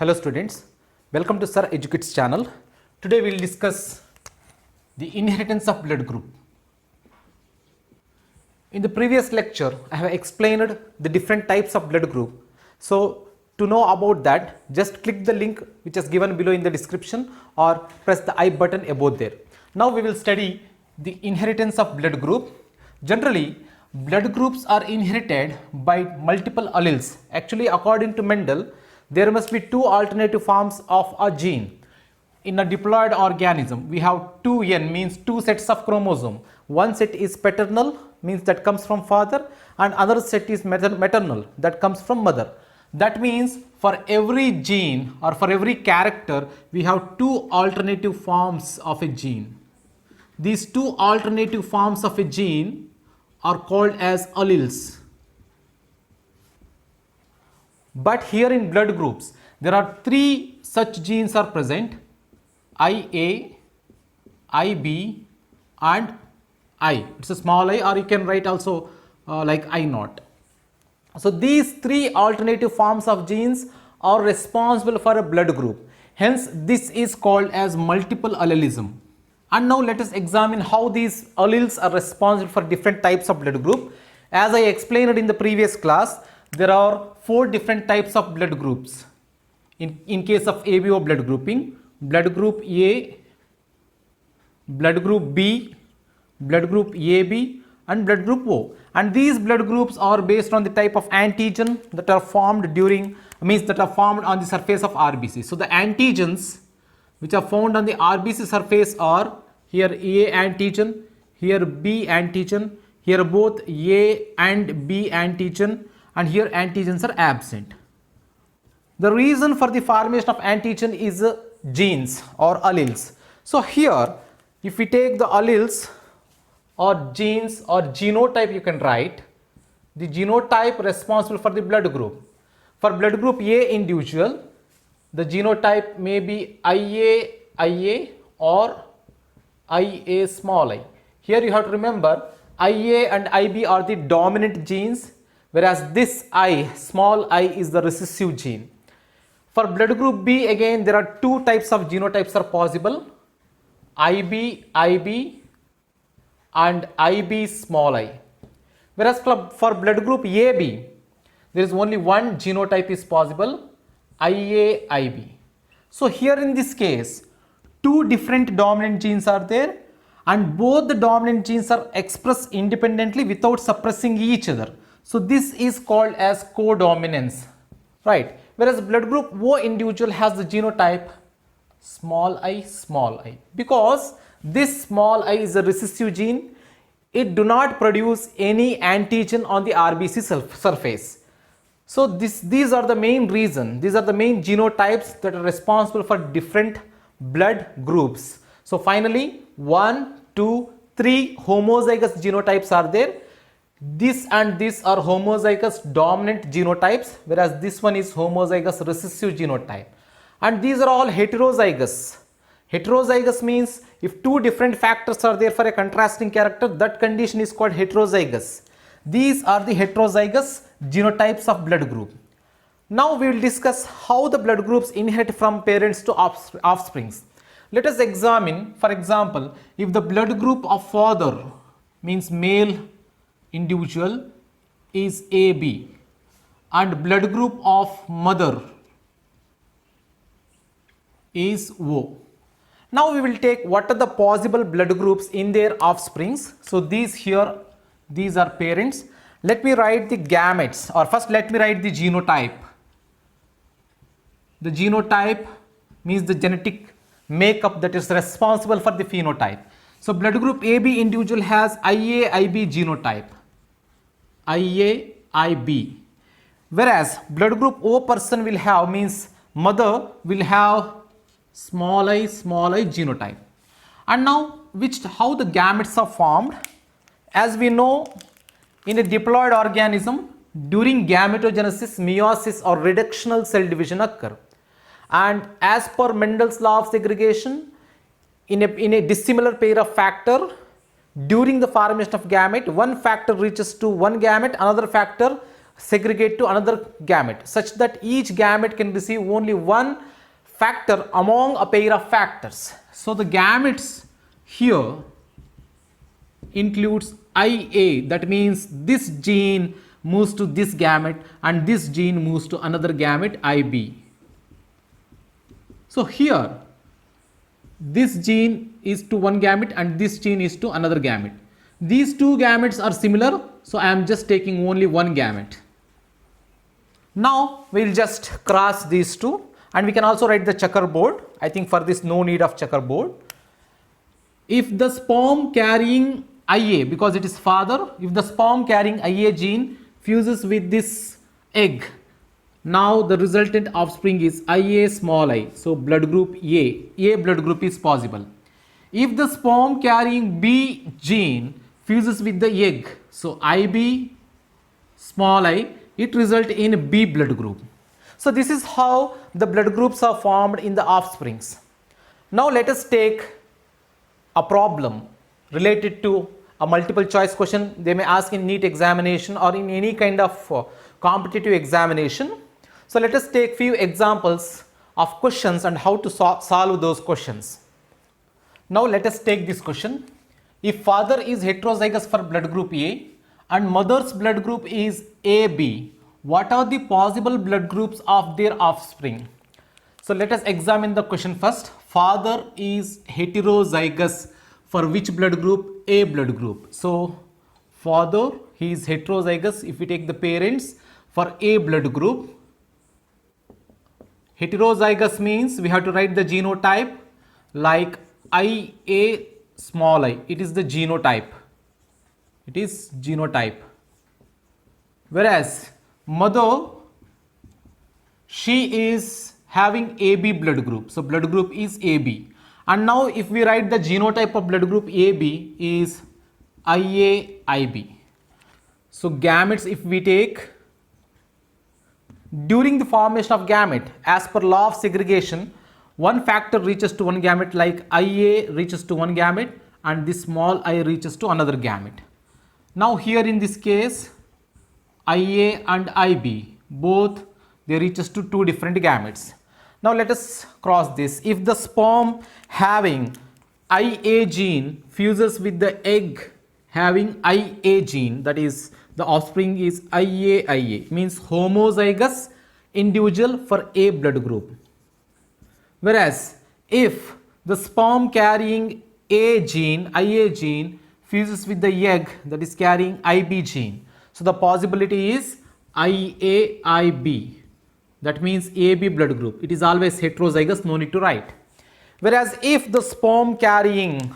Hello students, welcome to Sir Educates channel. Today we will discuss the inheritance of blood group. In the previous lecture, I have explained the different types of blood group. So to know about that, just click the link which is given below in the description or press the I button above there. Now we will study the inheritance of blood group. Generally, blood groups are inherited by multiple alleles. Actually, according to Mendel, there must be two alternative forms of a gene. In a diploid organism, we have 2n, means two sets of chromosome. One set is paternal, means that comes from father, and another set is maternal, that comes from mother. That means for every gene or for every character, we have two alternative forms of a gene. These two alternative forms of a gene are called as alleles. But here in blood groups, there are three such genes are present: IA, IB, and I. It's a small I, or you can write also like I naught. So these three alternative forms of genes are responsible for a blood group. Hence, this is called as multiple allelism. And now let us examine how these alleles are responsible for different types of blood group. As I explained in the previous class, there are four different types of blood groups. In case of ABO blood grouping, blood group A, blood group B, blood group AB, and blood group O. And these blood groups are based on the type of antigen that are formed that are formed on the surface of RBC. So the antigens which are found on the RBC surface are here A antigen, here B antigen, here both A and B antigen, and here antigens are absent. The reason for the formation of antigen is genes or alleles. So here, if we take the alleles or genes or genotype, you can write the genotype responsible for the blood group. For blood group A individual, the genotype may be IA or IA small I. Here you have to remember IA and IB are the dominant genes, whereas this I, small I, is the recessive gene. For blood group B, again there are two types of genotypes are possible: IB, and IB small I. Whereas for blood group AB, there is only one genotype is possible: IA, IB. So here in this case, two different dominant genes are there, and both the dominant genes are expressed independently without suppressing each other. So this is called as codominance, right? Whereas blood group O individual has the genotype small I, because this small I is a recessive gene. It do not produce any antigen on the RBC surface. So these are the main reason, these are the main genotypes that are responsible for different blood groups. So finally, 1, 2, 3 homozygous genotypes are there. This and this are homozygous dominant genotypes, whereas this one is homozygous recessive genotype. And these are all heterozygous. Heterozygous means if two different factors are there for a contrasting character, that condition is called heterozygous. These are the heterozygous genotypes of blood group. Now we will discuss how the blood groups inherit from parents to offsprings. Let us examine, for example, if the blood group of father, means male individual, is AB, and blood group of mother is O. Now we will take what are the possible blood groups in their offsprings. So these are parents. Let me write the gametes, or first let me write the genotype. The genotype means the genetic makeup that is responsible for the phenotype. So blood group AB individual has IA-IB genotype. IA-IB. Whereas blood group O person will have, means mother will have small I genotype. And now how the gametes are formed? As we know, in a diploid organism, during gametogenesis, meiosis or reductional cell division occur. And as per Mendel's law of segregation, in a dissimilar pair of factor, during the formation of gamete, one factor reaches to one gamete, another factor segregate to another gamete such that each gamete can receive only one factor among a pair of factors. So the gametes here includes IA, that means this gene moves to this gamete and this gene moves to another gamete IB. So here this gene is to one gamete and this gene is to another gamete. These two gametes are similar, so I am just taking only one gamete. Now we will just cross these two, and we can also write the checkerboard. I think for this no need of checkerboard. If the sperm carrying IA, because it is father, if the sperm carrying IA gene fuses with this egg, now the resultant offspring is IA small I, so blood group A blood group is possible. If the sperm carrying B gene fuses with the egg, so IB small I, it results in B blood group. So this is how the blood groups are formed in the offsprings. Now let us take a problem related to a multiple choice question they may ask in NEET examination or in any kind of competitive examination. So let us take few examples of questions and how to solve those questions. Now let us take this question. If father is heterozygous for blood group A and mother's blood group is AB, what are the possible blood groups of their offspring? So let us examine the question first. Father is heterozygous for which blood group? A blood group. So father, he is heterozygous if we take the parents for A blood group. Heterozygous means we have to write the genotype like IA small I. It is the genotype. It is genotype. Whereas mother, she is having AB blood group. So blood group is AB. And now if we write the genotype of blood group AB is IAIB. So gametes, if we take during the formation of gamete, as per law of segregation, one factor reaches to one gamete, like IA reaches to one gamete and this small I reaches to another gamete. Now here in this case, IA and IB both they reaches to two different gametes. Now let us cross this. If the sperm having IA gene fuses with the egg having IA gene, that is the offspring is IAIA, means homozygous individual for A blood group. Whereas if the sperm carrying A gene, IA gene fuses with the egg that is carrying IB gene, so the possibility is IAIB. That means AB blood group. It is always heterozygous, no need to write. Whereas if the sperm carrying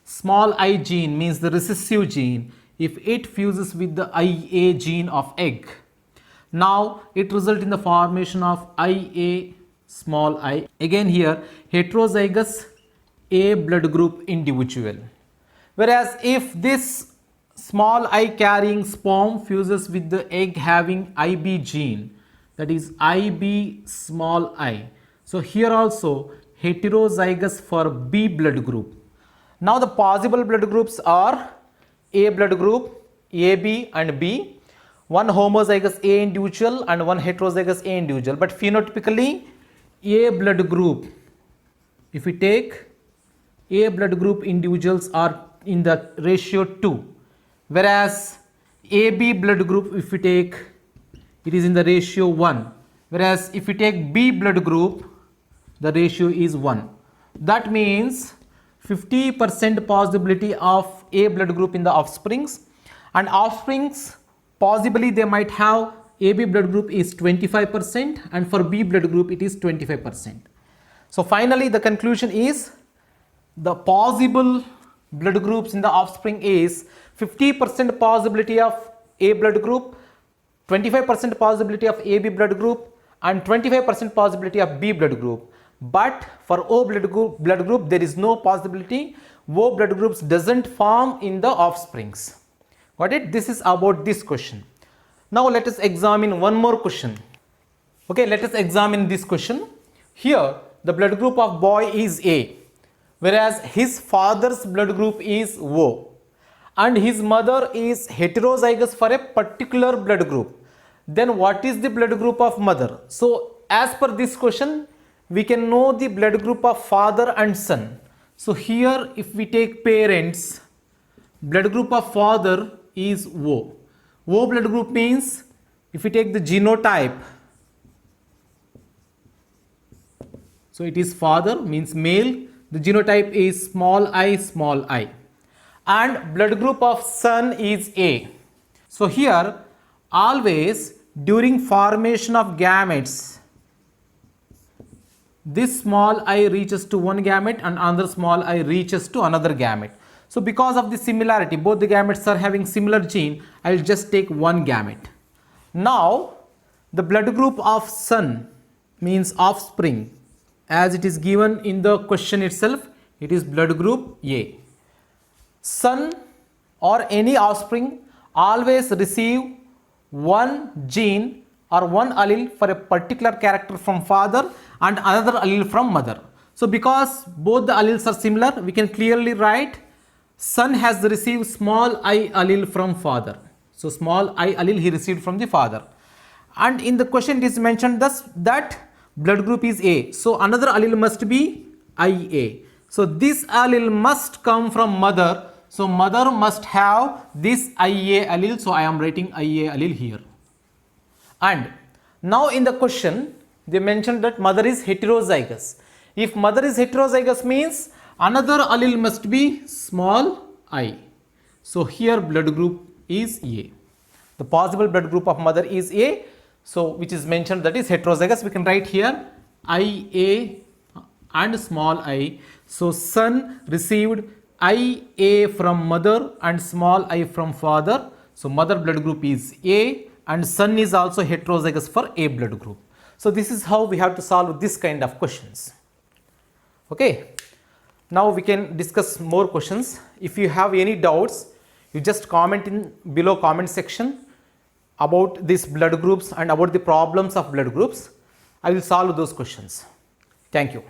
small I gene, means the recessive gene, if it fuses with the IA gene of egg, now it results in the formation of IA small I. Again here heterozygous A blood group individual. Whereas if this small I carrying sperm fuses with the egg having IB gene, that is IB small I. So here also heterozygous for B blood group. Now the possible blood groups are A blood group, AB and B, one homozygous A individual and one heterozygous A individual. But phenotypically A blood group, if we take A blood group individuals are in the ratio 2, whereas AB blood group, if we take, it is in the ratio 1, whereas if we take B blood group, the ratio is 1. That means 50% possibility of A blood group in the offsprings, and offsprings possibly they might have AB blood group is 25% and for B blood group it is 25%. So finally the conclusion is the possible blood groups in the offspring is 50% possibility of A blood group, 25% possibility of AB blood group and 25% possibility of B blood group. But for O blood group there is no possibility. O blood groups doesn't form in the offsprings. Got it? This is about this question. Now let us examine one more question. Okay, let us examine this question. Here the blood group of boy is A, whereas his father's blood group is O and his mother is heterozygous for a particular blood group. then what is the blood group of mother? So as per this question, we can know the blood group of father and son. So here if we take parents, blood group of father is O. O blood group means if we take the genotype, so it is father, means male, the genotype is small I, and blood group of son is A. So here always during formation of gametes, this small I reaches to one gamete and another small I reaches to another gamete. So because of the similarity, both the gametes are having similar gene, I will just take one gamete. Now the blood group of son means offspring, as it is given in the question itself, it is blood group A. Son or any offspring always receive one gene or one allele for a particular character from father and another allele from mother. So because both the alleles are similar, we can clearly write son has received small I allele from father. So small I allele he received from the father, and in the question it is mentioned thus that blood group is A. So another allele must be IA. So this allele must come from mother. So mother must have this IA allele. So I am writing IA allele here. And now in the question they mentioned that mother is heterozygous. If mother is heterozygous means another allele must be small I. So here blood group is A. The possible blood group of mother is A. So which is mentioned that is heterozygous. We can write here IA and small I. So son received IA from mother and small I from father. So mother blood group is A and son is also heterozygous for A blood group. So this is how we have to solve this kind of questions. Okay. Now we can discuss more questions. If you have any doubts, you just comment in below comment section about these blood groups and about the problems of blood groups. I will solve those questions. Thank you.